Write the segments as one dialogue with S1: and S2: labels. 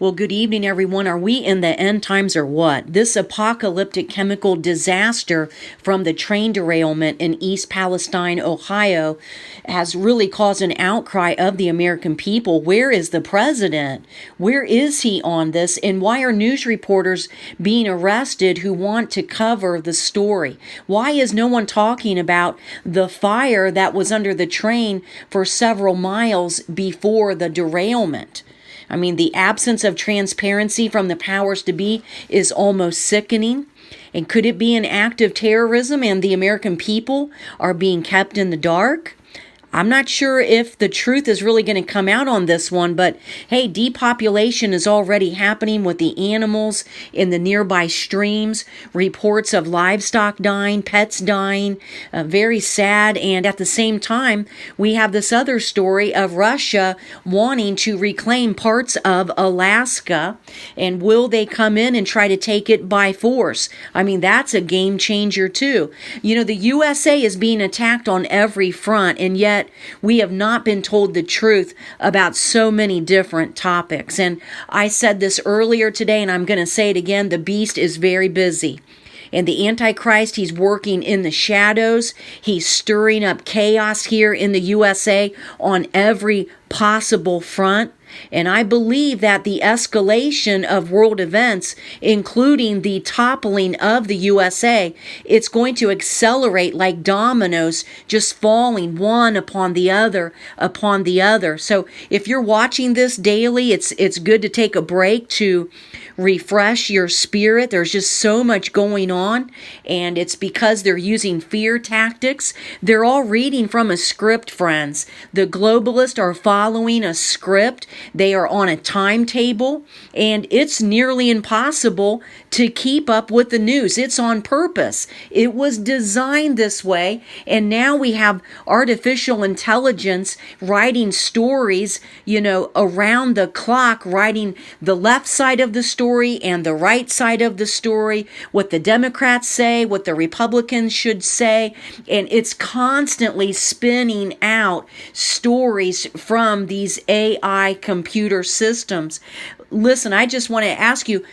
S1: Well, good evening, everyone. Are we in the end times or what? This apocalyptic chemical disaster from the train derailment in East Palestine, Ohio, has really caused an outcry of the American people. Where is the president? Where is he on this? And why are news reporters being arrested who want to cover the story? Why is no one talking about the fire that was under the train for several miles before the derailment? I mean, the absence of transparency from the powers to be is almost sickening. And could it be an act of terrorism and the American people are being kept in the dark? I'm not sure if the truth is really going to come out on this one, but hey, depopulation is already happening with the animals in the nearby streams. Reports of livestock dying, pets dying, very sad. And at the same time, we have this other story of Russia wanting to reclaim parts of Alaska. And will they come in and try to take it by force? I mean, that's a game changer too. You know, the USA is being attacked on every front, and yet we have not been told the truth about so many different topics. And I said this earlier today, and I'm going to say it again. The beast is very busy. And the Antichrist, he's working in the shadows. He's stirring up chaos here in the USA on every possible front. And I believe that the escalation of world events, including the toppling of the USA, it's going to accelerate like dominoes, just falling one upon the other, upon the other. So if you're watching this daily, it's good to take a break to refresh your spirit. There's just so much going on, and it's because they're using fear tactics. They're all reading from a script, friends. The globalists are following a script. They are on a timetable, and it's nearly impossible to keep up with the news. It's on purpose. It was designed this way, and now we have artificial intelligence writing stories, around the clock, writing the left side of the story and the right side of the story, what the Democrats say, what the Republicans should say, and it's constantly spinning out stories from these AI computer systems. Listen, I just want to ask you,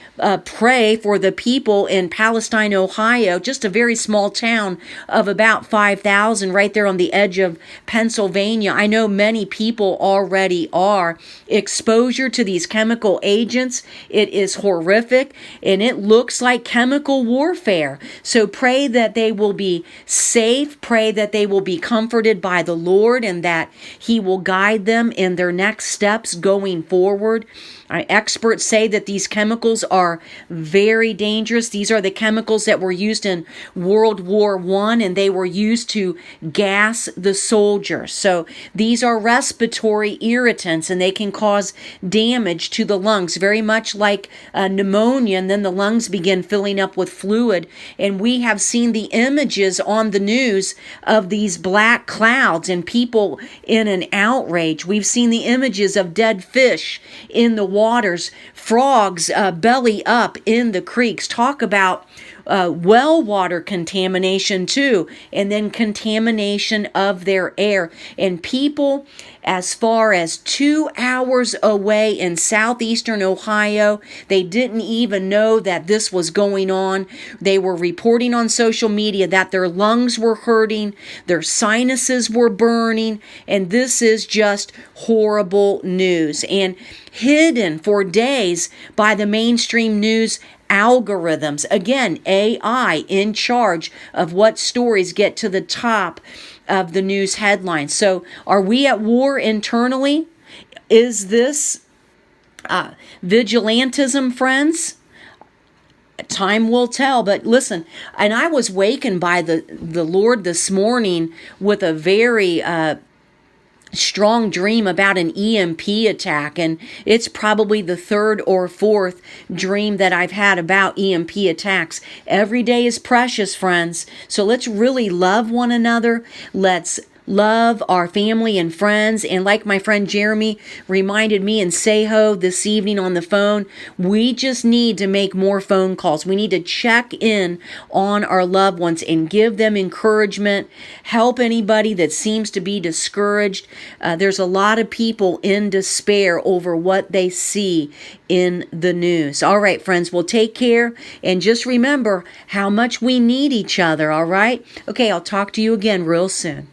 S1: pray for the people in Palestine, Ohio, just a very small town of about 5,000 right there on the edge of Pennsylvania. I know many people already are. Exposure to these chemical agents, it is horrific, and it looks like chemical warfare. So pray that they will be safe. Pray that they will be comforted by the Lord and that He will guide them in their next steps going forward. Experts say that these chemicals are very dangerous. These are the chemicals that were used in World War I, and they were used to gas the soldiers. So these are respiratory irritants, and they can cause damage to the lungs, very much like pneumonia, and then the lungs begin filling up with fluid. And we have seen the images on the news of these black clouds and people in an outrage. We've seen the images of dead fish in the waters, frogs belly up in the creeks. Talk about well water contamination too, and then contamination of their air. And people as far as 2 hours away in southeastern Ohio, they didn't even know that this was going on. They were reporting on social media that their lungs were hurting, their sinuses were burning, and this is just horrible news. And hidden for days by the mainstream news algorithms. Again, AI in charge of what stories get to the top of the news headlines. So are we at war internally? Is this vigilantism, friends? Time will tell. But listen, and I was wakened by the Lord this morning with a very strong dream about an EMP attack, and it's probably the third or fourth dream that I've had about EMP attacks. Every day is precious, friends, so let's really love one another. Let's love our family and friends. And like my friend Jeremy reminded me in Seho this evening on the phone, we just need to make more phone calls. We need to check in on our loved ones and give them encouragement, help anybody that seems to be discouraged. There's a lot of people in despair over what they see in the news. All right, friends, well, take care, and just remember how much we need each other, all right? Okay, I'll talk to you again real soon.